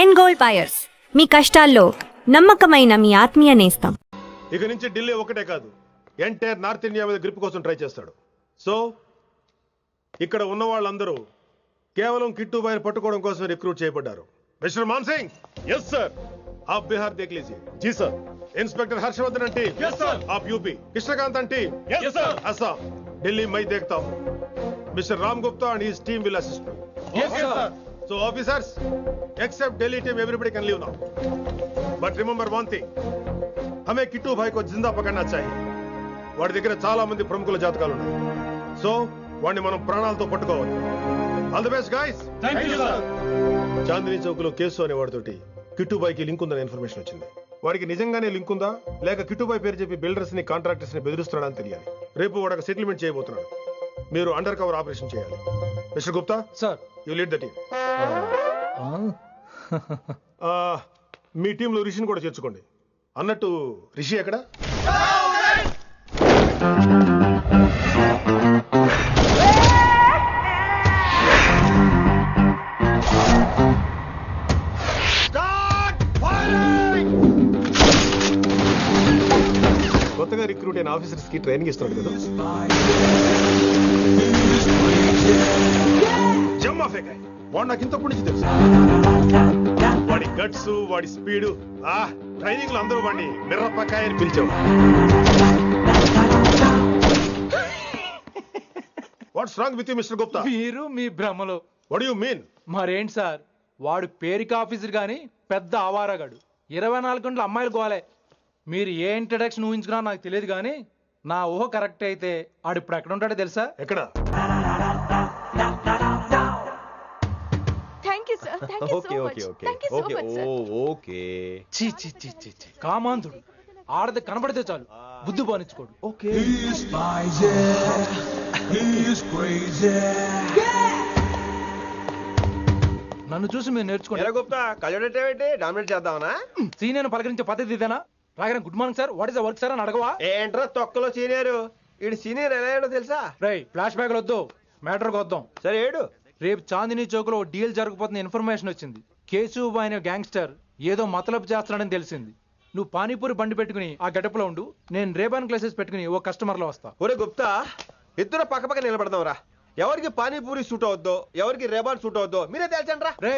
ఎన్ gold buyers, మీ కష్టాల్లో నమ్మకమైన మీ ఆత్మీయ నేస్తం. ఇక నుంచి ఢిల్లీ ఒకటే కాదు, ఎంటైర్ నార్త్ ఇండియా మీద గ్రిప్ కోసం ట్రై చేస్తాడు. సో ఇక్కడ ఉన్న వాళ్ళందరూ కేవలం కిట్టుబాయిని పట్టుకోవడం కోసం రిక్రూట్ చేయబడ్డారు. Mister Mansingh, yes sir. आप बिहार देख लीजिए. जी sir. Inspector Harshvardhan and team, yes sir. आप UP. Krishnakant and team, yes sir. Assam. Delhi मैं देखता हूँ. Mister Ram Gupta and his team will assist me. Yes sir. So officers, except Delhi team, everybody can leave now. But remember one thing, हमें किट्टू भाई को जिंदा पकड़ना चाहिए. వాడి దగ్గర చాలా మంది ప్రముఖుల జాతకాలు ఉన్నాయి. సో వాడిని మనం ప్రాణాలతో పట్టుకోవాలి. All the best guys. Thank you sir. Chandni Chowk లో కేసు అనే వాడితోటి కిట్టుబాయికి లింక్ ఉందనే ఇన్ఫర్మేషన్ వచ్చింది. వాడికి నిజంగానే లింక్ ఉందా లేక కిట్టుబాయి పేరు చెప్పి బిల్డర్స్ ని కాంట్రాక్టర్స్ ని బెదిరిస్తున్నాడని తెలియాలి. రేపు వాడు సెటిల్మెంట్ చేయబోతున్నాడు. మీరు అండర్ కవర్ ఆపరేషన్ చేయాలి. Mister Gupta sir, you lead the team. మీ టీంలో రిషిని కూడా చేర్చుకోండి. అన్నట్టు రిషి ఎక్కడ? కొత్తగా రిక్రూట్ అయిన ఆఫీసర్స్ కి ట్రైనింగ్ ఇస్తున్నాడు కదా. జమ్మా ఫేకాయ్ వాడు నాకు ఇంతప్పటి నుంచి తెలుసు. వాడి గట్స్, వాడి స్పీడు, ట్రైనింగ్ లో అందరూ వాడిని మిర్రపకాయ అని పిలిచాడు. What's wrong with you mister Gupta? మీరు మీ భ్రమలో. What you mean? మరేంటి సార్, వాడు పేరుకి ఆఫీసర్ గాని పెద్ద ఆవారగాడు. 24 గంటలు అమ్మాయిలు గోలే. మీరు ఏ ఇంట్రడక్షన్ ఊహించుకున్నా నాకు తెలియదు కానీ నా ఊహ కరెక్ట్ అయితే ఆడు ఇప్పుడు ఎక్కడ ఉంటాడో తెలుసా? ఎక్కడ? చీ చీ చీ చీ చీ, కామాంధుడు. ఆడది కనబడితే చాలు బుద్ధి బానించుకోడు. ఓకే, నన్ను చూసి మీరు నేర్చుకోండి. గుప్తా కళ్ళేంటి డామినేట్ చేద్దామనా? సీనియర్ పలకరించే పద్ధతి ఇదేనా? రాగానే good morning sir, what is the work sir అని అడగవా? ఏంట్రా తొక్కలో సీనియర్? ఈడు సీనియర్ ఎలా ఏడో తెలుసా? రై, ఫ్లాష్ బ్యాక్ వద్దు, మ్యాటర్కి వద్దాం. సరే ఏడు. రేపు చాందినీ చౌక్ లో డీల్ జరగబోతున్న ఇన్ఫర్మేషన్ వచ్చింది. కేశవ్ అనే గ్యాంగ్స్టర్ ఏదో మతలబు చేస్తున్నాడని తెలిసింది. నువ్వు పానీపూరి బండి పెట్టుకుని ఆ గడపలో ఉండు, నేను రేబాన్ క్లాసెస్ పెట్టుకుని ఓ కస్టమర్ లో వస్తా. ఒరే గుప్తా, ఇద్దరు పక్క పక్క నిలబడదాంరా. ఎవరికి పానీపూరి సూట్ అవుద్దో, ఎవరికి రేబాన్ సూట్ అవుద్దో మీరే తేల్చండి రా. రే,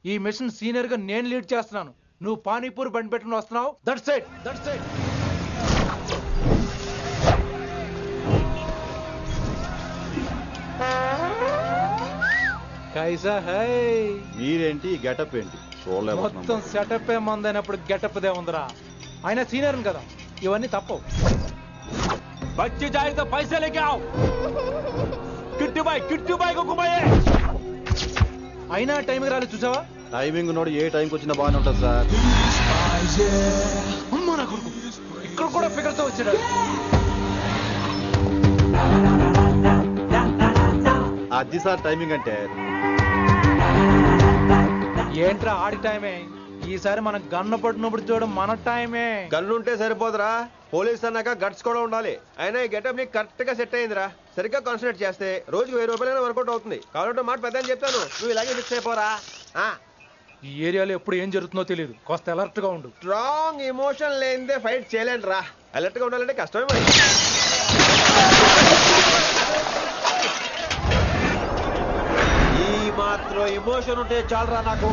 ఈ మిషన్ సీనియర్ గా నేను లీడ్ చేస్తున్నాను. నువ్వు పానీపూరి బండి పెట్టుకుని వస్తున్నావు. That's side, that's side. కైసా హై? మీరేంటి గెటప్ ఏంటి? మొత్తం సెటప్ ఏమందైనప్పుడు గెటప్ దే ఉందిరా. ఆయన సీనియర్ కదా, ఇవన్నీ తప్పవు. బచ్చి జాయితో పైసా లేకే ఆవ్. కిట్టుబాయ్ కుక్కుబాయే. అయినా టైంకి రాలేదు చూసావా? టైమింగ్ నోడు ఏ టైంకి వచ్చినా బాగానే ఉంటుంది సార్. అమ్మా నా కొడుకు, ఇక్కడ కూడా ఫిగర్తో వచ్చాడు. అది సార్ టైమింగ్ అంటే. ఏంట్రా ఆడి టైమే? ఈసారి మనం గన్ను పట్టినప్పుడు చూడడం మన టైమే. గన్ను ఉంటే సరిపోదురా, పోలీస్ అన్నాక గట్స్ కూడా ఉండాలి. అయినా ఈ గెటప్ నీకు కరెక్ట్ గా సెట్ అయిందిరా. సరిగ్గా కాన్సన్ట్రేట్ చేస్తే రోజుకి 1000 రూపాయలైనా వర్కౌట్ అవుతుంది. కాబట్టి మాట పెద్ద అని చెప్తాను, నువ్వు ఇలాగే ఫిక్స్ అయిపోరా. ఈ ఏరియాలో ఎప్పుడు ఏం జరుగుతుందో తెలియదు, కాస్త అలర్ట్ గా ఉండు. స్ట్రాంగ్ ఎమోషన్ లేనిదే ఫైట్ చేయలేండి రా. అలర్ట్ గా ఉండాలంటే కష్టమే మరి. ఈ మాత్రం ఎమోషన్ ఉంటే చాలరా నాకు.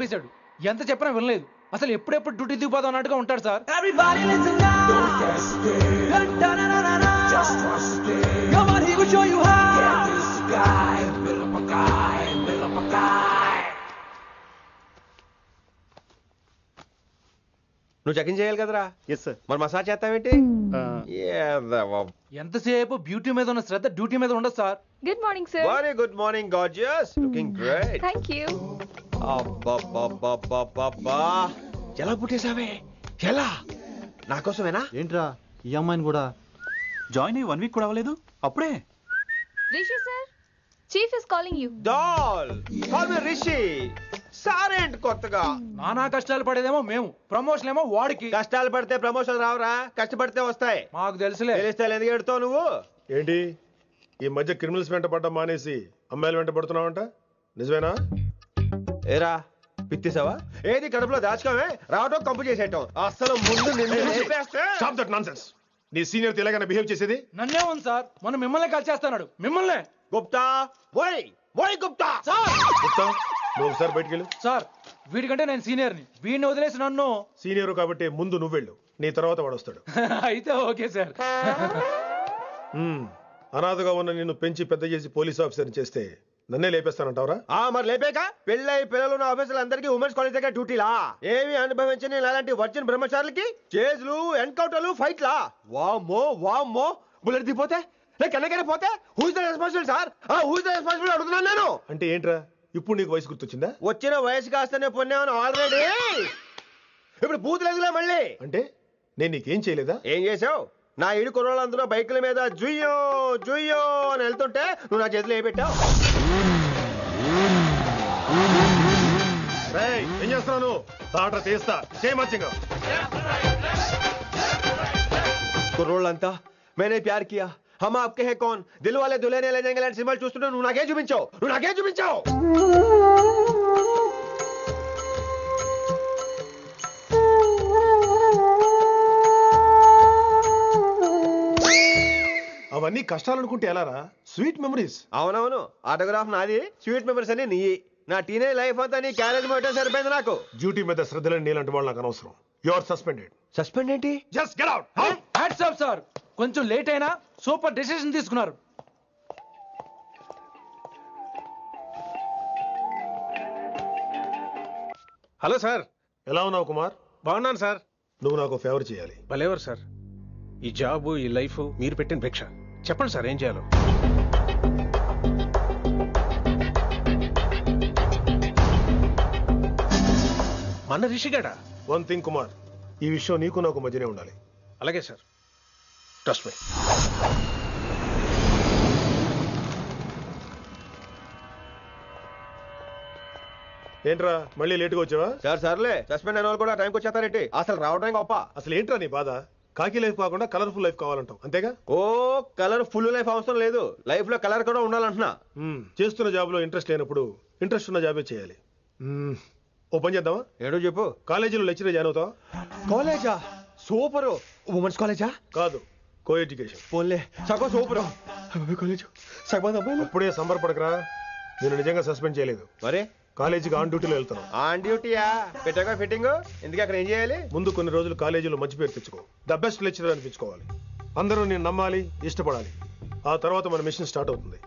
ఆపేశాడు. ఎంత చెప్పినా వినలేదు. అసలు ఎప్పుడెప్పుడు డ్యూటీ దిగిపోదాం అన్నట్టుగా ఉంటాడు sir. Everybody listen now. Don't hesitate. Da-da-da-da-da-da. Just trust it. Come on, he will show you how. Get this guy, build up a guy, build up a guy. నువ్వు చెకింగ్ చేయాలి కదరా. Yes sir. మరి massage చేస్తావేంటి? ఎంతసేపు beauty మీద ఉన్న శ్రద్ధ duty మీద ఉండదు sir. Good morning, sir. Very good morning gorgeous, looking great. Thank you. అబ్బబ్బబ్బబ్బబ్బా, ఎలా పుట్టేశావే? ఎలా? నా కోసమేనా? ఏంట్రా ఈ అమ్మాయిని కూడా జాయిన్ అయ్యి 1 వీక్ కూడా అవ్వలేదు అప్పుడే. Rishi, sir. Chief is calling you. Doll call me Rishi. సారేంటి కొత్తగా? నానా కష్టాలు పడేదేమో మేము, ప్రమోషన్ ఏమో వాడికి. కష్టాలు పడితే ప్రమోషన్ రావురా, కష్టపడితే వస్తాయి. మాకు తెలుసులే. తెలిస్తే ఎందుకు ఎడుతావు నువ్వు? ఏంటి ఈ మధ్య క్రిమినల్స్ వెంట పడ్డం మానేసి అమ్మాయిలు వెంట పడుతున్నావంట, నిజమేనా? ఏరా పిత్తిసావా? ఏది కడుపులో దాచుకోవే, రావటం కంపు చేసేయటం. అసలు ముందు నిన్ను లేపేస్తే. Stop that nonsense. నీ సీనియర్ ఎలాగైనా బిహేవ్ చేసేది? నన్నే ఉంది సార్, మొన్న మిమ్మల్ని కాల్ చేస్తున్నాడు. మిమ్మల్నే గుప్తా ఓయ్ ఓయ్ గుప్తా. గుప్తా, నువ్వు ఒకసారి బయటికి వెళ్ళు. సార్ వీడికంటే నేను సీనియర్ని, వీడిని వదిలేసి నన్ను. సీనియర్ కాబట్టి ముందు నువ్వు వెళ్ళు, నీ తర్వాత వాడు వస్తాడు. అయితే ఓకే సార్. అనాథగా ఉన్న నిన్ను పెంచి పెద్ద చేసి పోలీస్ ఆఫీసర్ చేస్తే నన్నే లేపేస్తానంటావరా? మరి లేపాక పెళ్ళై పిల్లలు ఉన్న ఆఫీసులు అందరికీ ఉమెన్స్ కాలేజ్ దగ్గర డ్యూటీలా? ఏమి అనుభవించని అలాంటి వర్జిన్ బ్రహ్మచారులకి చేజ్లు, ఎన్కౌంటర్లు, ఫైట్లా? వామ్మో వామ్మో, బుల్లెట్ దిగిపోతే కన్నకైనా పోతే who's the responsible sir? Who's the responsible అడుగుతున్నాను నేను. అంటే ఏంట్రా, ఇప్పుడు నీకు వయసు గుర్తొచ్చిందా? వచ్చిన వయసు కాస్తనే పొన్నాను ఆల్రెడీ. ఇప్పుడు బూతులేదులే మళ్ళీ. అంటే నేను నీకేం చేయలేదా? ఏం చేసావు? నా ఇడు కుర్రోళ్ళందరూ బైకుల మీద జుయ్యో జుయ్యో అని వెళ్తుంటే నువ్వు నా చేతిలో ఏ పెట్టావు? ఏం చేస్తున్నాను? తాట తీస్తా చేయమచ్చంగా. కుర్రోళ్ళంతా మేనే ప్యార్ కియా, హమ్ ఆప్కే హై కౌన్, దిల్ వాలే దుల్హనియా లే జాయేంగే లాంటి సినిమాలు చూస్తుంటే నువ్వు నాకే చూపించావు. నువ్వు నాకే చూపించావు. అవన్నీ కష్టాలు అనుకుంటే ఎలారా? Sweet memories. అవునవును, ఆటోగ్రాఫ్ నాది, స్వీట్ మెమరీస్ అని నీ. నా టీనేజ్ లైఫ్ అంతా నీ క్యారేజ్ మొట్టే సరిపోయింది నాకు. డ్యూటీ మీద శ్రద్ధలేని నీలాంటి వాళ్ళు నాకు అనవసరం. You are suspended. సస్పెండ్ ఏంటి? Just get out. Hats off sir, కొంచెం లేట్ అయినా సూపర్ డెసిషన్ తీసుకున్నారు. Hello sir. ఎలా ఉన్నావు కుమార్? బాగున్నాను సార్. నువ్వు నాకు ఫేవర్ చేయాలి. భలేవారు సార్. ఈ జాబు, ఈ లైఫ్ మీరు పెట్టిన భిక్ష. చెప్పండి సార్ ఏం చేయాలో. మన రిషిగాడా? వన్ థింగ్ కుమార్, ఈ విషయం నీకు నాకు మధ్యనే ఉండాలి. అలాగే సార్, ట్రస్ట్ మీ. ఏంట్రా మళ్ళీ లేటుగా వచ్చావా? సార్ సర్లే, సస్పెండ్ అయిన వాళ్ళు కూడా టైంకి వచ్చేస్తారేంటి? అసలు రావడానికి గొప్ప. అసలు ఏంట్రా నీ బాధ? కాకి లైఫ్ కాకుండా కలర్ఫుల్ లైఫ్ కావాలంటావు, అంతేగా? ఓ కలర్ ఫుల్ లైఫ్ అవసరం లేదు, లైఫ్ లో కలర్ కూడా ఉండాలంటున్నా. చేస్తున్న జాబ్ లో ఇంట్రెస్ట్ లేనప్పుడు ఇంట్రెస్ట్ ఉన్న జాబే చేయాలి. ఓ పని చేద్దామా? ఏడో చెప్పు. కాలేజీలో లెక్చరర్ జాయిన్ అవుతావా? కాలేజా? సూపర్. ఉమెన్స్ కాలేజా? కాదు, కో ఎడ్యుకేషన్. పోన్లే, సగం సూపర్. కాలేజ్ సగం అబ్బాయిలు. అప్పుడే సంబరపడకరా, నేను నిజంగా సస్పెండ్ చేయలేదు. మరే కాలేజీకి ఆన్ డ్యూటీలో వెళ్తున్నాను. ఆన్ డ్యూటీయా? పెట్టాక ఫిట్టింగ్ ఎందుకు? అక్కడ ఏం చేయాలి? ముందు కొన్ని రోజులు కాలేజీలో మంచి పేరు తెచ్చుకో, ద బెస్ట్ లెక్చరర్ అనిపించుకోవాలి. అందరూ నేను నమ్మాలి, ఇష్టపడాలి. ఆ తర్వాత మన మిషన్ స్టార్ట్ అవుతుంది.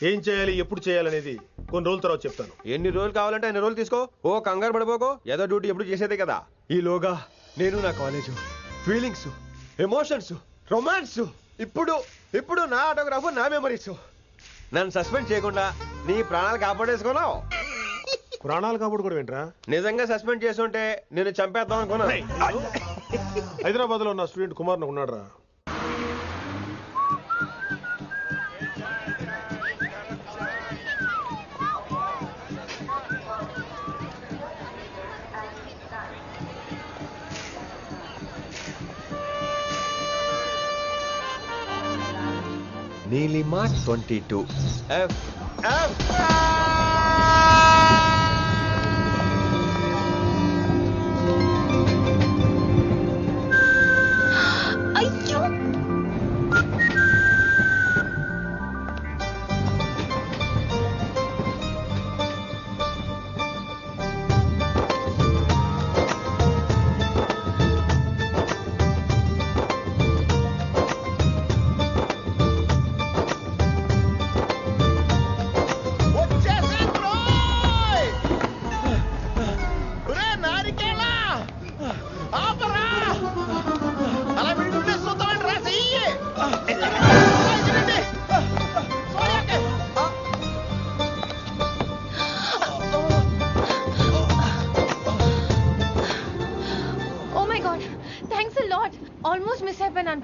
ఏం చేయాలి, ఎప్పుడు చేయాలనేది కొన్ని రోజుల తర్వాత చెప్తాను. ఎన్ని రోజులు కావాలంటే అన్ని రోజులు తీసుకో. ఓ కంగారు పడిపోకో, ఏదో డ్యూటీ ఎప్పుడు చేసేదే కదా. ఈలోగా నేను నా కాలేజు, ఫీలింగ్స్, ఎమోషన్స్, రొమాన్స్, ఇప్పుడు ఇప్పుడు నా ఆటోగ్రాఫ్, నా మెమరీస్. నన్ను సస్పెండ్ చేయకుండా నీ ప్రాణాలు కాపాడేసుకున్నావు. ప్రాణాలు కాబట్టి కూడా ఏంట్రా? నిజంగా సస్పెండ్ చేస్తుంటే నేను చంపేద్దాం అనుకున్నా. హైదరాబాద్ లో ఉన్న స్టూడెంట్ కుమార్ ఉన్నాడు రా. Neelima 22 F F. అయ్యో,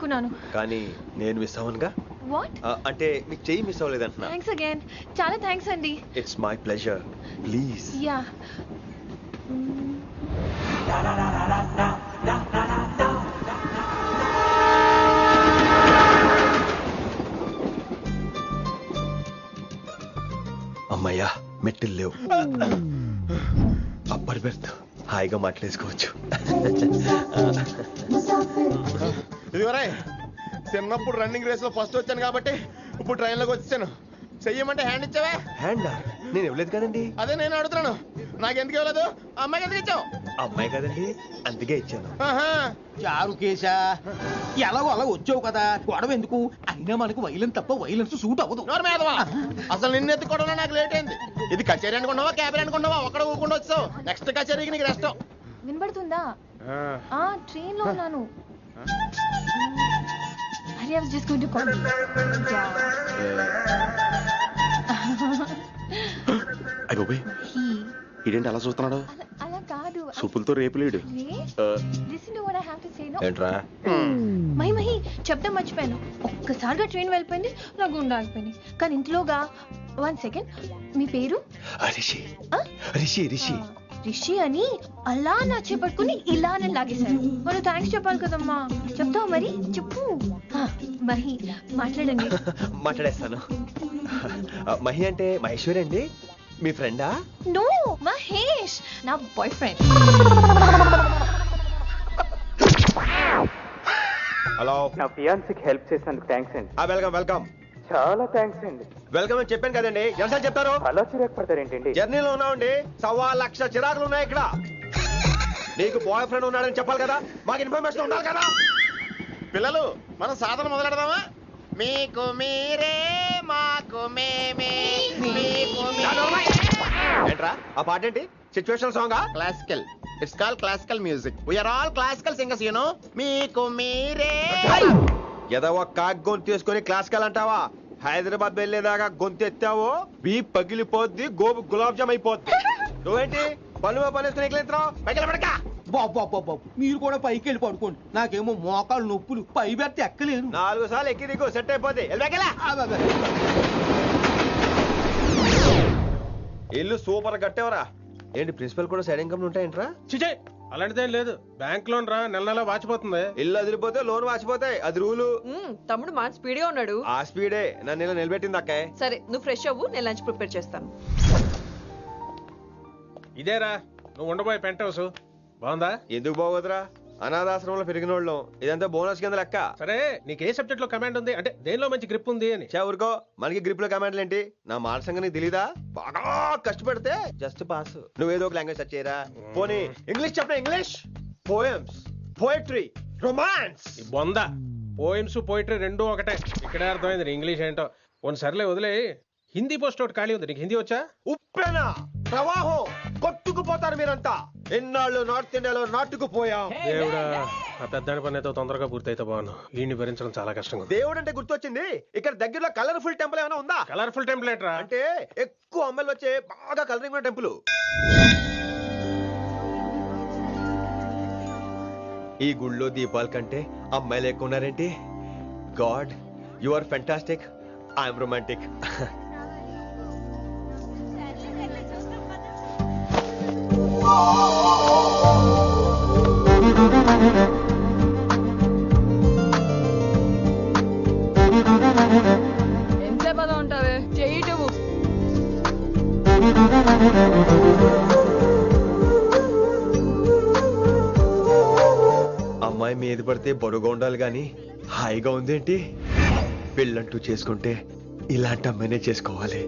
అనుకున్నాను. కానీ నేను మిస్ అవ్వనుగా. వాట్? అంటే మీకు చెయ్యి మిస్ అవ్వలేదంటున్నా. Thanks again. చాలా థ్యాంక్స్ అండి. It's my pleasure. Please. Yeah. అమ్మయ్యా, మెట్టిల్ లేవు. అప్పర్ బెర్త్, హాయిగా మాట్లాడేసుకోవచ్చు. ఇదివరే చిన్నప్పుడు రన్నింగ్ రేస్ లో ఫస్ట్ వచ్చాను కాబట్టి ఇప్పుడు ట్రైన్ లోకి వచ్చాను. చెయ్యమంటే హ్యాండ్ ఇచ్చావే. హ్యాండా? నేను ఇవ్వలేదు కదండి. అదే నేను అడుగుతున్నాను, నాకెందుకు ఇవ్వలేదు? అమ్మాయికి ఎందుకు ఇచ్చావు? అమ్మాయి కదండి, అందుకే ఇచ్చాను. చారు కేశా, ఎలాగో అలా వచ్చావు కదా, గొడవ ఎందుకు? అయినా మనకు వైలెన్స్ తప్ప వైలెన్స్ సూట్ అవ్వదు. అసలు నిన్ను ఎత్తుకోవడంలో నాకు లేట్ అయింది. ఇది కచేరీ అనుకున్నావా, క్యాబిన్ అనుకున్నావా? ఒక్కడ ఊకుండా వచ్చావు. నెక్స్ట్ కచేరీకి నీకు రెస్ట్. వినబడుతుందా? ట్రైన్ లో ఉన్నాను. I was just going to call you. అయ్యోబే, ఇదేంటి అలా చూస్తున్నాడు? అలా కాదు. సూపులతో రేపులేడు. Listen to what I have to say, no? ఏంట్రా? మహి చెప్తా మర్చిపోయాను. ఒక్కసారిగా ట్రైన్ వెళ్ళిపోయింది, నా గుండె ఆగిపోయింది. కానీ ఇంట్లోగా 1 సెకండ్, మీ పేరు? రిషి. రిషి రిషి రిషి అని అలా నా చేపట్టుకుని ఇలా నేను లాగేశారు. మనం థ్యాంక్స్ చెప్పాలి కదమ్మా. చెప్తావు మరి? చెప్పు. మహి మాట్లాడండి. మాట్లాడేస్తాను. మహి అంటే మహేశ్వరి అండి, మీ ఫ్రెండా? నో, మహేష్ నా బాయ్ ఫ్రెండ్. హలో. నా ఫియాన్సీకి హెల్ప్ చేసినందుకు థ్యాంక్స్ అండి. Welcome welcome. చాలా థ్యాంక్స్ అండి. వెల్కమ్ అని చెప్పాను కదండి, ఎంత చెప్తారు? అలా చిరాకు పడతారేంటండి? జర్నీలో ఉన్నామండి, 1,00,000 చిరాకులు ఉన్నాయి ఇక్కడ. నీకు బాయ్ ఫ్రెండ్ ఉన్నాడని చెప్పాలి కదా, మాకు ఇన్ఫర్మేషన్ ఉండాలి కదా. పిల్లలు, మనం సాధన మొదలెడదామా? మీకు మీరే, మాకు మేమే, మీకు ఏంట్రా ఆ పాట ఏంటి? సిచ్యువేషన్ సాంగా? Classical. It's called classical music. We are all classical singers, you know. మీకు మీరే. ఏదో ఒక కాక్ గొంతు తీసుకొని క్లాసికల్ అంటావా? హైదరాబాద్ వెళ్ళేదాకా గొంతు ఎత్తావో బీ పగిలిపోద్ది, గోబు గులాబ్ జామ్ అయిపోద్ది. నువ్వేంటి పనులు పనేసుకుని ఎక్కలేదురావు? పైకి పడక. బాబు మీరు కూడా పైకి వెళ్ళి పడుకోండి. నాకేమో మోకాలు నొప్పులు, పై బెర్త్ ఎక్కలేను. 4 సార్లు ఎక్కి దిగు, సెట్ అయిపోద్ది. ఇల్లు సూపర్ కట్టేవరా. ఏంటి ప్రిన్సిపల్ కూడా సైడ్ ఇన్కమ్ ఉంటాయంట్రా? చిచే, అలాంటిదేం లేదు. బ్యాంక్ లోన్ రా, నెల నెల వాచిపోతుంది. ఇల్లు అదిరిపోతే లోన్ వాచిపోతాయి, అది రూలు. తమ్ముడు మాట స్పీడ్గా ఉన్నాడు. ఆ స్పీడే నన్ను ఇలా నిలబెట్టింది అక్కే. సరే నువ్వు ఫ్రెష్ అవ్వు, నేను లంచ్ ప్రిపేర్ చేస్తాను. ఇదేరా నువ్వు ఉండబోయే పెంట్ హౌస్. బాగుందా? ఎందుకు బాగోదురా, అనాథాశ్రమంలో పెరిగిన వాళ్ళం. ఇదంతా బోనస్ కింద లెక్క. సరే నీకు ఏ సబ్జెక్ట్ లో కమాండ్ ఉంది, అంటే దేనిలో మంచి గ్రిప్ ఉంది అని. ఊరుకో, మనకి గ్రిప్ లో కమాండ్లు ఏంటి? నా మాట సంగతి తెలీదా? బాగా కష్టపడితే జస్ట్ పాస్. నువ్వేదో ఒక లాంగ్వేజ్ సెర్చ్ చేయరా. పోనీ ఇంగ్లీష్ చెప్పిన ఇంగ్లీష్. Poems, poetry, romance. బొంద పోయిమ్స్ పోయిటరీ రెండూ ఒకటే. ఇక్కడే అర్థమైంది ఇంగ్లీష్ ఏంటో. కొన్ని సర్లే వదిలే. హిందీ పోస్ట్ ఒకటి ఖాళీ ఉంది, నీకు హిందీ వచ్చా? ఉప్పెన ప్రవాహం కొట్టుకుపోతారు మీరంతా. ఎన్నాళ్ళు నార్త్ ఇండియాలో నాటుకుపోయాం. దేవుడా, ఆ పెద్దాని పని అయితే తొందరగా పూర్తయితే బాగున్నాను. వీడిని భరించడం చాలా కష్టంగా. దేవుడు అంటే గుర్తొచ్చింది, ఇక్కడ దగ్గరలో కలర్ఫుల్ టెంపుల్ ఏమైనా ఉందా? కలర్ఫుల్ టెంపుల్ ఏంట్రా? అంటే ఎక్కువ అమ్మాయిలు వచ్చే బాగా కలరింగ్ ఉన్న టెంపుల్. ఈ గుళ్ళో దీపాల కంటే అమ్మాయిలు ఎక్కువ ఉన్నారేంటి? God, you are fantastic, I'm romantic. ఎంతసేపు అలా ఉంటావే, చెయ్యటము. అమ్మాయి మీద పడితే బరువుగా ఉండాలి గాని హాయిగా ఉందేంటి? పెళ్ళంటూ చేసుకుంటే ఇలాంటి అమ్మాయినే చేసుకోవాలి.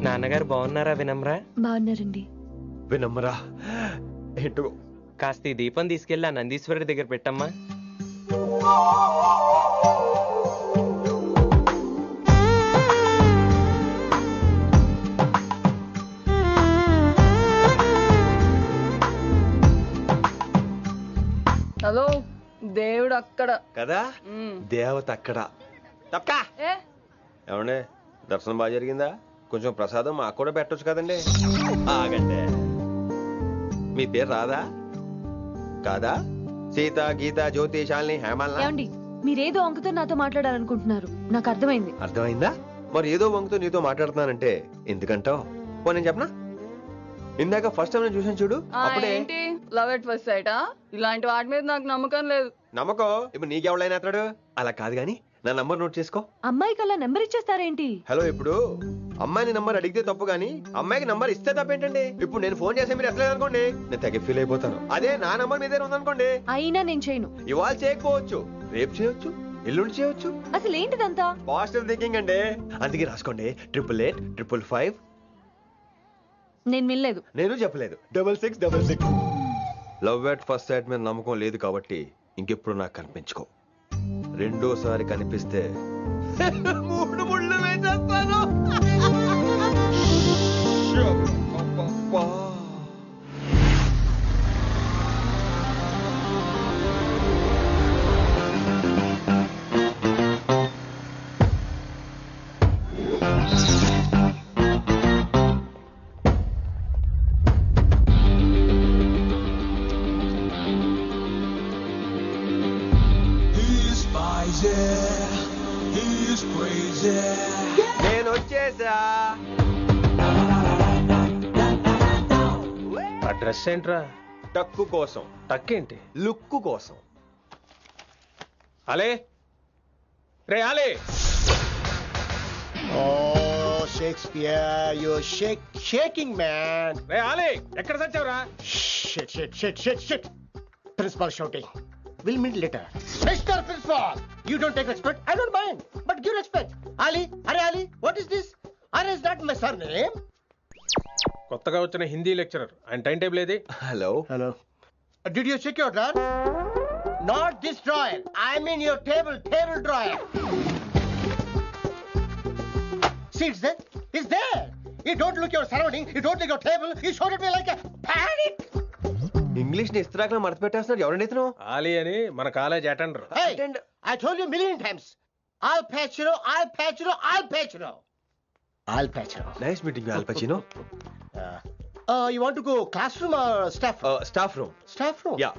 నాన్నగారు బాగున్నారా వినమ్రా? బాగున్నారండి. వినమ్రా ఏంటో. కాస్త ఈ దీపం తీసుకెళ్ళి ఆ నందీశ్వరుడి దగ్గర పెట్టమ్మా. హలో, దేవుడు అక్కడ కదా, దేవత అక్కడ. తప్పకా ఏమండే దర్శనం బాగా జరిగిందా? కొంచెం ప్రసాదం మాకు కూడా పెట్టొచ్చు కదండి. ఆగండి, మీ పేరు రాదా కాదా? సీత, గీత, జ్యోతి, శాలిని, హేమల్నా? ఏమండి మీరేదో అంకుతో నాతో మాట్లాడాలనుకుంటున్నారు, నాకు అర్థమైంది. అర్థమైందా? మరి ఏదో వంగుతో నీతో మాట్లాడుతున్నానంటే ఎందుకంటావు? పో నేను చెప్పనా? ఇందాక ఫస్ట్ టైం నేను చూసాను చూడు, అప్పుడే. ఏంటి లవ్ ఎట్ ఫస్ట్ సైటా? ఇలాంటి వాటి మీద నాకు నమ్మకం లేదు. నమ్మకం ఇప్పుడు నీకెవడైనా అతడు? అలా కాదు గాని నా నంబర్ నోట్ చేసుకో. అమ్మాయికి అలా నెంబర్ ఇచ్చేస్తారేంటి? హలో, ఇప్పుడు అమ్మాయిని నంబర్ అడిగితే తప్పు గానీ అమ్మాయికి నంబర్ ఇస్తే తప్పేంటండి? ఇప్పుడు నేను ఫోన్ చేస్తే మీరు ఎట్లేదు అనుకోండి, నేను తెగ ఫీల్ అయిపోతాను. అదే నా నంబర్ మీదే ఉందనుకోండి, అయినా నేను చేయను. ఇవాళ చేయకపోవచ్చు, రేపు చేయొచ్చు, ఎల్లుండి చేయొచ్చు. అసలు ఏంటిదంతా? పాజిటివ్ థింకింగ్ అండి. అందుకే రాసుకోండి 888 నేను వినలేదు. నేను చెప్పలేదు 6666. లవ్ ఎట్ ఫస్ట్ సైట్ మీద నమ్మకం లేదు కాబట్టి ఇంకెప్పుడు నాకు కనిపించుకో. రెండోసారి కనిపిస్తే 3 ముళ్ళు వేసేస్తాను. He's spicy, he's crazy. నేను వచ్చేసా. ఆ డ్రెస్ ఏంట్రా? టక్కు కోసం, టక్కేంటి? లుక్కు కోసం. అలే రే అలే. Oh, Shakespeare, you're shaking, man. రే అలే, ఎక్కడ చచ్చావురా? Shit. Principal shouting. We'll meet later. Mr. Principal, you don't take respect. I don't mind, but give respect. Ali, Ali, what is this? Ali, is that my surname? కొత్తగా వచ్చిన Hindi lecturer, ఆయన time table ఏది? Hello. Did you check your drawer? Not this drawer. I mean your table drawer. See, it's there. It's there. You don't look your surrounding. You don't look your table. You showed at me like a panic. English ని ఇస్త్రాక్ మడత పెట్టేస్తున్నాడు. ఎవరండి ఇతను? ఆలీ అని మన college attender. Hey, I told you a million times. I'll patch you. Nice meeting you, all పచినో. You want to go classroom or staff room? Staff room. Staff room? Yeah.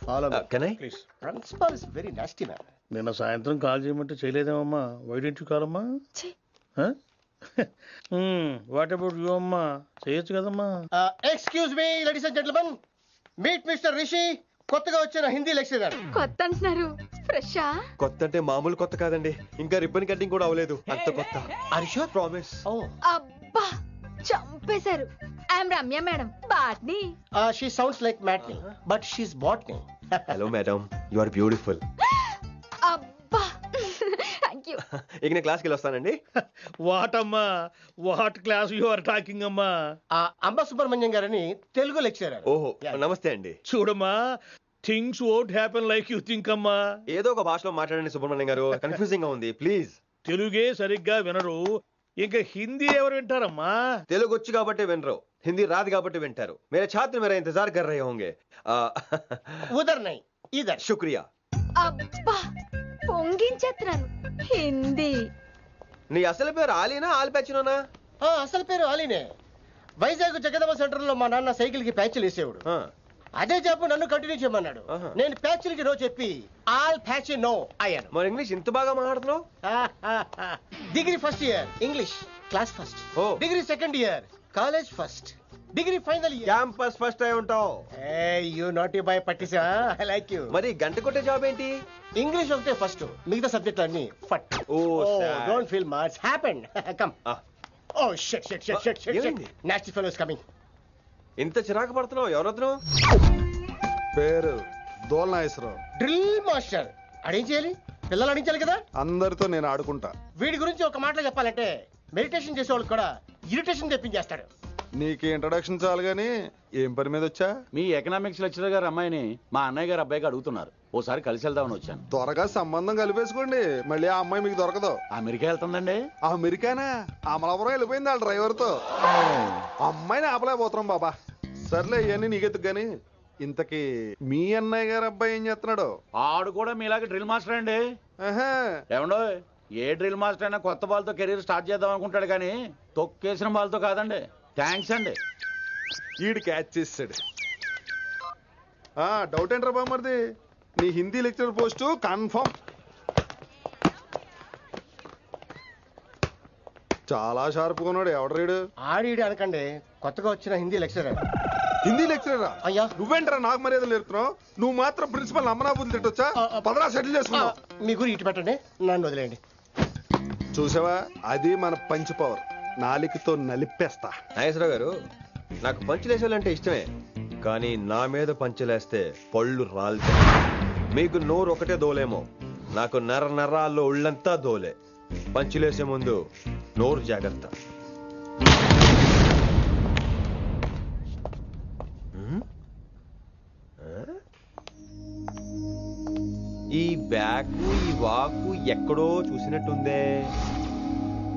Follow me. Can I? Please. Principal is very nasty man. నిన్న సాయంత్రం call చేయమంటే చేయలేదేమమ్మా? Why didn't you call అమ్మా? What about you అమ్మా? చేయొచ్చు కదమ్మా. Excuse me, ladies and gentlemen. Meet Mr. Rishi. కొత్తగా వచ్చిన Hindi lecturer. కొత్త అంటున్నారు, ఫ్రెషా? కొత్త అంటే మామూలు కొత్త కాదండి, ఇంకా రిబ్బన్ కటింగ్ కూడా అవ్వలేదు, అంత కొత్త. Are you sure? ప్రామిస్. అబ్బా చంపేశారు. I'm Ramya madam, botany. She sounds like Matney, but she's botany. Hello madam, you are beautiful. అబ్బా థ్యాంక్ యూ. ఇక నేను క్లాస్కి వెళ్ళి వస్తానండి. వాట్ అమ్మా, what class you are talking అమ్మా? అంబ సుబ్రహ్మణ్యం గారని తెలుగు లెక్చరర్. ఓహో, నమస్తే అండి. చూడమ్మా, things won't happen like you think అమ్మా. ఏదో ఒక భాషలో మాట్లాడండి సుబ్రహ్మణ్యం గారు, కన్ఫ్యూజింగ్ గా ఉంది ప్లీజ్. తెలుగే సరిగ్గా వినరు, ఇంకా హిందీ ఎవరు వింటారమ్మా? తెలుగు వచ్చు కాబట్టి వినరు, హిందీ రాదు కాబట్టి వింటారు. మేరే ఛాత్ర మేరా ఇంతజార్ కర్ రహే హోంగే. ఉదర్ నై ఇదర్. శుక్రియా. అబ్బా పొంగించేస్తున్నాను. హిందీ. నీ అసలు పేరు ఆలీనా ఆల్పచ్చినోనా? అసలు పేరు ఆలీనే. వైజాగ్ జగదమ్మ సెంటర్ లో మా నాన్న సైకిల్ కి ప్యాచ్లు వేసేవాడు. అదే జాబ్ నన్ను కంటిన్యూ చేయమన్నాడు. నేను ప్యాచ్లకి నో చెప్పి ఆల్ ప్యాచ్ నో అయ్యాను. మరి ఇంగ్లీష్ ఇంత బాగా మాట్లాడుతున్నావు? Degree first year English class first. Degree second year college first. Degree final year campus first అయి ఉంటావు. యు నాటీ బాయ్ పట్టిసా. I like you. మరి గంట కొట్టే జాబ్ ఏంటి? ఇంగ్లీష్ ఒకటే ఫస్ట్, మిగతా సబ్జెక్ట్ అన్ని ఫట్. Don't feel much happened. Come. Oh shit. Nasty fellows coming. ఇంత చిరాకు పడుతున్నావు, ఎవరొద్దు? పేరు దోల్నాగేశ్వరరావు. Drill master. అడేం చేయాలి? పిల్లలు అడించాలి కదా. అందరితో నేను ఆడుకుంటా. వీడి గురించి ఒక మాటలో చెప్పాలంటే మెడిటేషన్ చేసే వాళ్ళకి కూడా ఇరిటేషన్ తెప్పించేస్తాడు. నీకు ఇంట్రడక్షన్ చాలు గానీ ఏం పని మీద వచ్చా? మీ ఎకనామిక్స్ లెక్చరర్ గారు అమ్మాయిని మా అన్నయ్య గారు అబ్బాయికి అడుగుతున్నారు, ఓసారి కలిసి వెళ్దామని వచ్చాను. త్వరగా సంబంధం కలిపేసుకోండి, మళ్ళీ ఆ అమ్మాయి మీకు దొరకదు. అమెరికా వెళ్తుందండి. అమెరికానా? అమలాపురం వెళ్ళిపోయింది వాళ్ళ డ్రైవర్ తో. అమ్మాయిని ఆపలేకపోతున్నాం బాబా. సర్లే ఇవన్నీ నీకెత్తుకు గాని, ఇంతకీ మీ అన్నయ్య గారు అబ్బాయి ఏం చేస్తున్నాడు? ఆడు కూడా మీలాగా డ్రిల్ మాస్టర్ అండి. ఏమండో ఏ డ్రిల్ మాస్టర్ అయినా కొత్త బాల్తో కెరీర్ స్టార్ట్ చేద్దాం అనుకుంటాడు కానీ తొక్కేసిన బాల్తో కాదండి. థ్యాంక్స్ అండి. ఈడు క్యాచ్ చేసాడు. డౌట్ ఏంట్రా బామ్మర్ది, నీ హిందీ లెక్చరర్ పోస్టు కన్ఫర్మ్. చాలా షార్ప్గా ఉన్నాడు. ఎవడరీడు? ఆడిడు అనకండి, కొత్తగా వచ్చిన హిందీ లెక్చరర్. హిందీ లెక్చరరా? అయ్యా నువ్వేంట్రా నాకు మర్యాదలు నేర్పుతున్నావు? నువ్వు మాత్రం ప్రిన్సిపల్ అమ్మనాబుద్ధి తిట్టొచ్చా? పదరా సెటిల్ చేసుకున్నావు. మీ గురి ఇటు పెట్టండి, నన్ను వదిలేయండి. చూసావా, అది మన పంచ్ పవర్. నాలికతో నలిపేస్తా. నాగేశ్వరరావు గారు, నాకు పంచులేసాలంటే ఇష్టమే, కానీ నా మీద పంచులేస్తే పళ్ళు రాలితే. మీకు నోరు ఒకటే దోలేమో, నాకు నరాల్లో ఉళ్ళంతా దోలే. పంచులేసే ముందు నోరు జాగ్రత్త. ఈ బ్యాకు ఈ వాకు ఎక్కడో చూసినట్టుందే.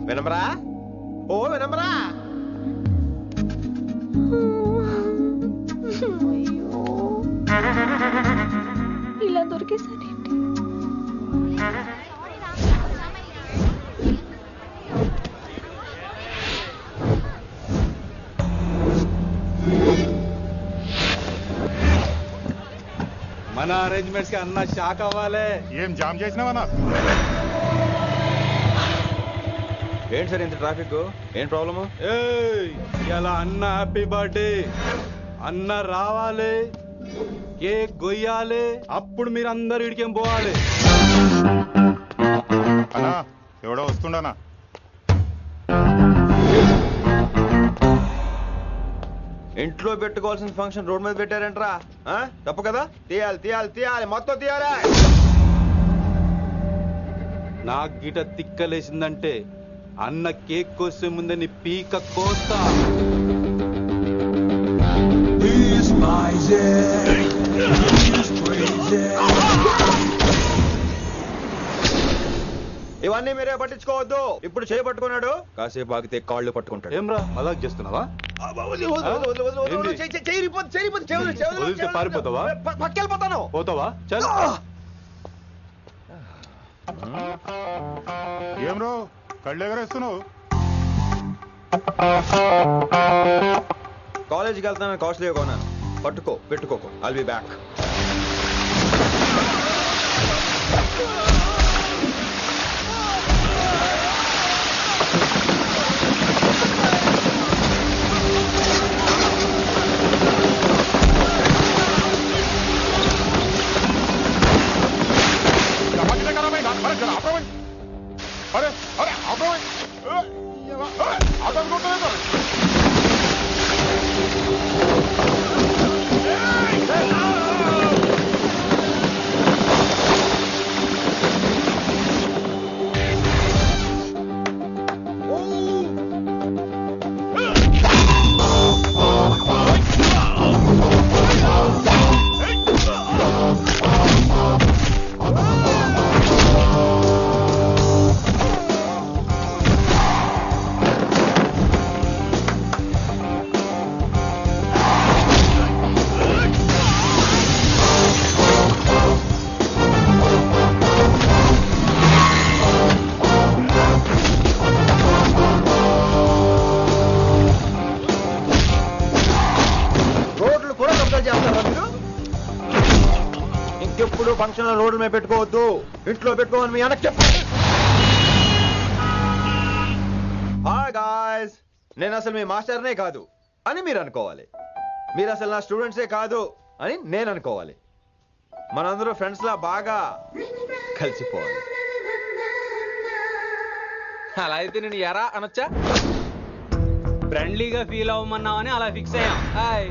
వినమరా? ఓ వినమరా? ఇలా దొరికేసారేంటి? మన అరేంజ్మెంట్స్ కి అన్న షాక్ అవ్వాలి. ఏం జామ్ చేసినావన్నా? ఏంటి సార్ ఇంత ట్రాఫిక్? ఏం ప్రాబ్లము? ఇలా అన్న హ్యాపీ బర్త్డే, అన్న రావాలి, కేక్ గొయ్యాలి, అప్పుడు మీరు అందరు ఇడికేం పోవాలి. అన్నా ఎవడో వస్తుండనా? ఇంట్లో పెట్టుకోవాల్సిన ఫంక్షన్ రోడ్ మీద పెట్టారంట్రా. తప్పు కదా? తీయాలి తీయాలి తీయాలి, మొత్తం తీయాలి. నాకు గిట తిక్కలేసిందంటే అన్న కేక్ కోసే ముందే నీ పీక కోస్తా. ఇవన్నీ మీరే పట్టించుకోవద్దు. ఇప్పుడు చేయి పట్టుకున్నాడు, కాసేపు ఆగితే కాళ్ళు పట్టుకుంటాడు. ఏమ్రా అలా చేస్తున్నావా? పారిపోతావా? పక్కెళ్ళిపోతాను. పోతావా? చల్. ఏం రో కళ్ళు ఎగరేస్తున్నావు? కాలేజీకి వెళ్తానని కాస్ట్లీగా కొన్నాను. పట్టుకో, పెట్టుకోకు. I'll be back. अरे अरे आप ఇంకెప్పుడు ఫంక్షన్ రోడ్ల మీద పెట్టుకోవద్దు, ఇంట్లో పెట్టుకోమని మీ అన్నకి చెప్పండి. హాయ్ గాయ్స్, నేను అసలు మీ మాస్టర్నే కాదు అని మీరు అనుకోవాలి. మీరు అసలు నా స్టూడెంట్సే కాదు అని నేను అనుకోవాలి. మనందరూ ఫ్రెండ్స్ లా బాగా కలిసిపోవాలి. అలా అయితే నేను ఎరా అనొచ్చా? ఫ్రెండ్లీగా ఫీల్ అవ్వమన్నావని అలా ఫిక్స్ అయ్యాం. హాయ్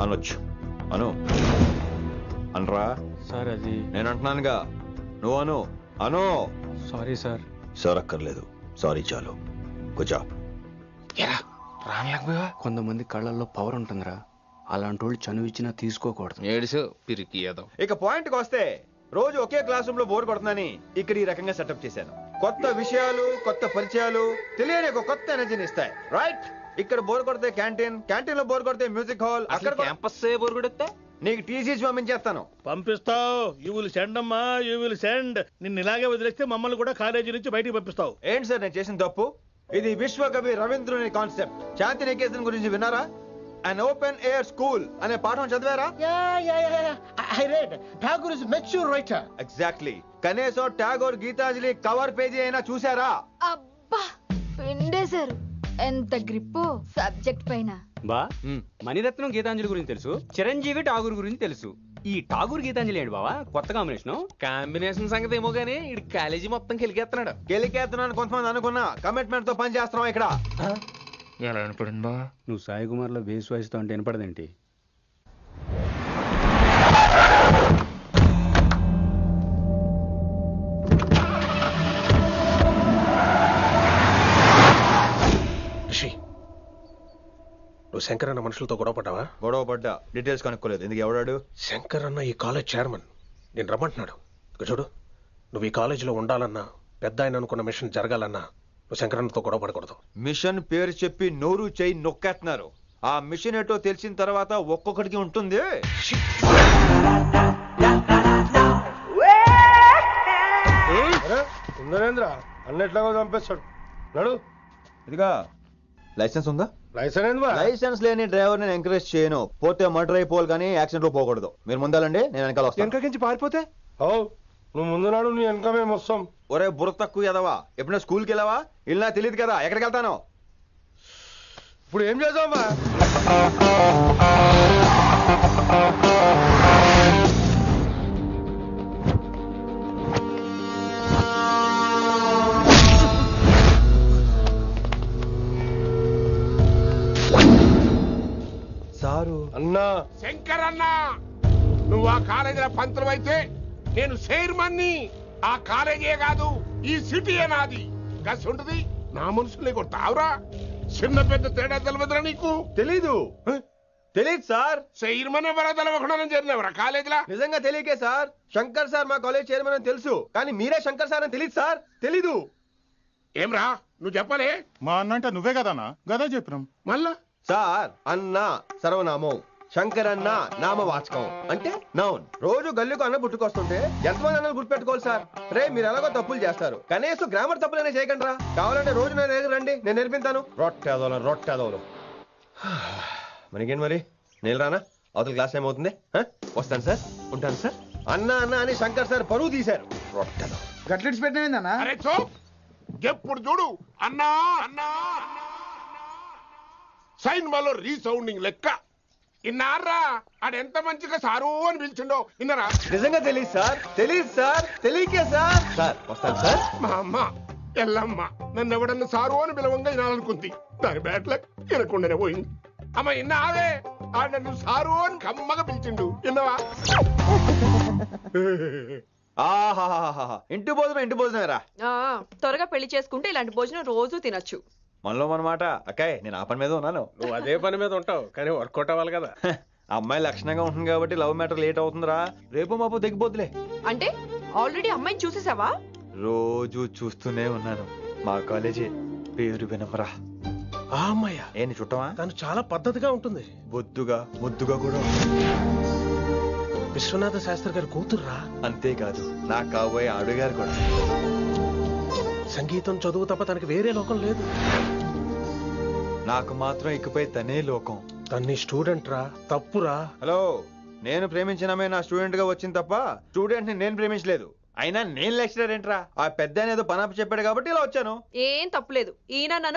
అనొచ్చు. అను అనరా సార్. అది నేను అంటున్నానుగా, నువ్వు అను. అను. Sorry sir. సార్ అక్కర్లేదు, సారీ చాలు. కూర్చో. కొంతమంది కళ్ళల్లో పవర్ ఉంటుందిరా, అలాంటి వాళ్ళు చనువు ఇచ్చినా తీసుకోకూడదు. ఏడిసో పిరికి ఏదో. ఇక పాయింట్కి వస్తే, రోజు ఒకే క్లాస్ రూమ్ లో బోర్ కొడుతుందని ఇక్కడ ఈ రకంగా సెటప్ చేశాను. కొత్త విషయాలు, కొత్త పరిచయాలు తెలియని ఒక కొత్త ఎనర్జీని ఇస్తాయి. రైట్? ఇక్కడ బోర్ కొడితే క్యాంటీన్, క్యాంటీన్ లో బోర్ కొడితే మ్యూజిక్ హాల్, అక్కడ క్యాంపస్ బోర్ కొడితే నీకు టీసీస్ పంపించేస్తాను. పంపిస్తావు. యూ విల్ సెండ్ అమ్మా, యూ విల్ సెండ్. నిన్ను ఇలాగే వదిలేస్తే మమ్మల్ని కూడా కాలేజీ నుంచి బయటికి పంపిస్తావు. ఏంటి సార్ నేను చేసిన తప్పు? ఇది విశ్వకవి రవీంద్రుని కాన్సెప్ట్. శాంతి నికేతన్ గురించి విన్నారా? అన్ ఓపెన్ ఎయిర్ స్కూల్ అనే పాఠం చదివారా? I read. Tagore is a mature writer. Exactly. కనీసం టాగోర్ గీతాంజలి కవర్ పేజీ అయినా చూసారా? అబ్బా పిండేశారు. ఎంత గ్రిప్పు సబ్జెక్ట్ పైన. బా మణిరత్నం గీతాంజలి గురించి తెలుసు, చిరంజీవి ఠాగూర్ గురించి తెలుసు. ఈ ఠాగూర్ గీతాంజలి ఏంటి బావా కొత్త కాంబినేషన్ సంగతి ఏమో గానీ ఇడు కాలేజీ మొత్తం కెలికేస్తున్నాడు. గెలికేస్తున్నాను కొంతమంది అనుకున్నా, కమిట్మెంట్ తో పని చేస్తున్నాం ఇక్కడ. ఎలా వినపడింది బా? నువ్వు సాయి కుమార్ లో బేస్ వాయిస్తో అంటే వినపడదేంటి? రిషి, నువ్వు శంకర్ అన్న మనుషులతో గొడవ పడ్డావా? గొడవ పడ్డా, డీటెయిల్స్ కనుక్కోలేదు. ఎందుకు ఎవడాడు? శంకర్ అన్న ఈ కాలేజ్ చైర్మన్. నేను రమ్మంటున్నాడు. ఇక చూడు, నువ్వు ఈ కాలేజీలో ఉండాలన్నా, పెద్ద ఆయన అనుకున్న మిషన్ జరగాలన్నా నువ్వు శంకర్ అన్నతో గొడవ పడకూడదు. మిషన్ పేరు చెప్పి నోరు చేయి నొక్కేస్తున్నారు. ఆ మిషన్ ఏటో తెలిసిన తర్వాత ఒక్కొక్కడికి ఉంటుంది. ఉందనేంద్ర అన్నట్లాగా చంపేస్తాడు. నడు. ఇదిగా లైసెన్స్ ఉందా? లైసెన్స్ లైసెన్స్ లేని డ్రైవర్ నేను ఎంకరేజ్ చేయను. పోతే మర్డర్ అయిపోవాలి కానీ యాక్సిడెంట్ లో పోకూడదు. మీరు ముందాలండి, నేను వెనకాల వస్తాను. వెనకకించి పారిపోతే నువ్వు ముందు నాడు నీ వెనక మేము వస్తాం. ఒరే బుర్ర తక్కువ ఎదవా, ఎప్పుడైనా స్కూల్కి వెళ్ళావా? ఇలా తెలియదు కదా ఎక్కడికి వెళ్తాను. ఇప్పుడు ఏం చేద్దామా? సారు అన్నా, శంకర్ అన్నా, నువ్వు ఆ కాలేజీలో పంతులు అయితే నేను చైర్మన్ని. ఆ కాలేజీ కాదు, ఈ సిటీయే నాది. గస్ ఉంటుంది నా మనుషుల్ని కొడతావురా? చిన్న పెద్ద తేడా తెలవదురా నీకు? తెలీదు. తెలీదు సార్. చైర్మన్ ఎవరో తెలవకుండా చేరినవరా కాలేజీలో? నిజంగా తెలియకే సార్. శంకర్ సార్ మా కాలేజ్ చైర్మన్ అని తెలుసు, కానీ మీరే శంకర్ సార్ అని తెలియదు సార్. తెలీదు. ఏమ్రా నువ్వు చెప్పలే? మా అన్న అంటే నువ్వే కదన్నా, గదా చెప్పినాం. మళ్ళా సార్ అన్న సర్వనామం, శంకర్ అన్న నామవాచకం అంటే నౌన్. రోజు గల్లుకు అన్న పుట్టుకొస్తుంటే ఎంతమంది అన్నలు గుర్తుపెట్టుకోవాలి సార్? రే మీరు ఎలాగో తప్పులు చేస్తారు, కనీసం గ్రామర్ తప్పులనే చేయకండి రా. కావాలంటే రోజు నా దగ్గర రండి, నేను నేర్పిస్తాను. రొట్టెదోలు మనకేంటి మరి? నేను రానా? అవతల క్లాస్ ఏమవుతుంది? వస్తాను సార్, ఉంటాను సార్. అన్న అన్న అని శంకర్ సార్ పరువు తీశారు. రొట్టెదో గట్లెట్స్ పెట్టినా? అరే చో, ఎప్పుడు చూడు అన్నా అన్నా. సైన్ మాలో రీసౌండింగ్ లెక్క. ఇన్నారా ఆడెంత మంచిగా సారు అని పిలిచిండో ఇన్నరా? నిజంగా తెలియదు సార్. తెలియదు సార్. తెలియకే సార్. సార్ వస్తాను సార్. మా అమ్మ ఎల్లమ్మ నన్ను ఎవడన్నా సారు అని పిలవంగా వినాలనుకుంది. దాని బ్యాట్ల వినకుండానే పోయింది. అమ్మ ఇన్నావే, ఆడ నన్ను సారు అని కమ్మగా పిలిచిండు. విన్నవా? ఇంటి భోజనం. త్వరగా పెళ్లి చేసుకుంటే ఇలాంటి భోజనం రోజు తినొచ్చు. మనలో మనమాట. అక్కాయ్ నేను ఆ పని మీద ఉన్నాను. నువ్వు అదే పని మీద ఉంటావు, కానీ వర్కౌట్ అవ్వాలి కదా. అమ్మాయి లక్షణంగా ఉంటుంది కాబట్టి లవ్ మ్యాటర్ లేట్ అవుతుందిరా. రేపు మాపు దిగిపోతులే. అంటే ఆల్రెడీ అమ్మాయిని చూసేసావా? రోజు చూస్తూనే ఉన్నాను. మా కాలేజీ పేరు వినమరా. ఆ అమ్మాయ ఏంటి చుట్టమా? తను చాలా పద్ధతిగా ఉంటుంది. బొద్దుగా ముద్దుగా కూడా. విశ్వనాథ శాస్త్రి గారి కూతుర్రా. అంతేకాదు నా కాబోయే ఆడుగారు కూడా. సంగీతం చదువు తప్ప తనకి వేరే లోకం లేదు. నాకు మాత్రం ఇకపై తనే లోకం. తన్ని స్టూడెంట్ రా, తప్పురా. హలో, నేను ప్రేమించినమే నా స్టూడెంట్ గా వచ్చింది తప్ప స్టూడెంట్ ని నేను ప్రేమించలేదు. అయినా నేను లెక్చరర్ ఏంట్రా? ఆ పెద్ద ఏదో పనాపు చెప్పాడు కాబట్టి ఇలా వచ్చాను. ఏం తప్పులేదు. ఈయన నన్ను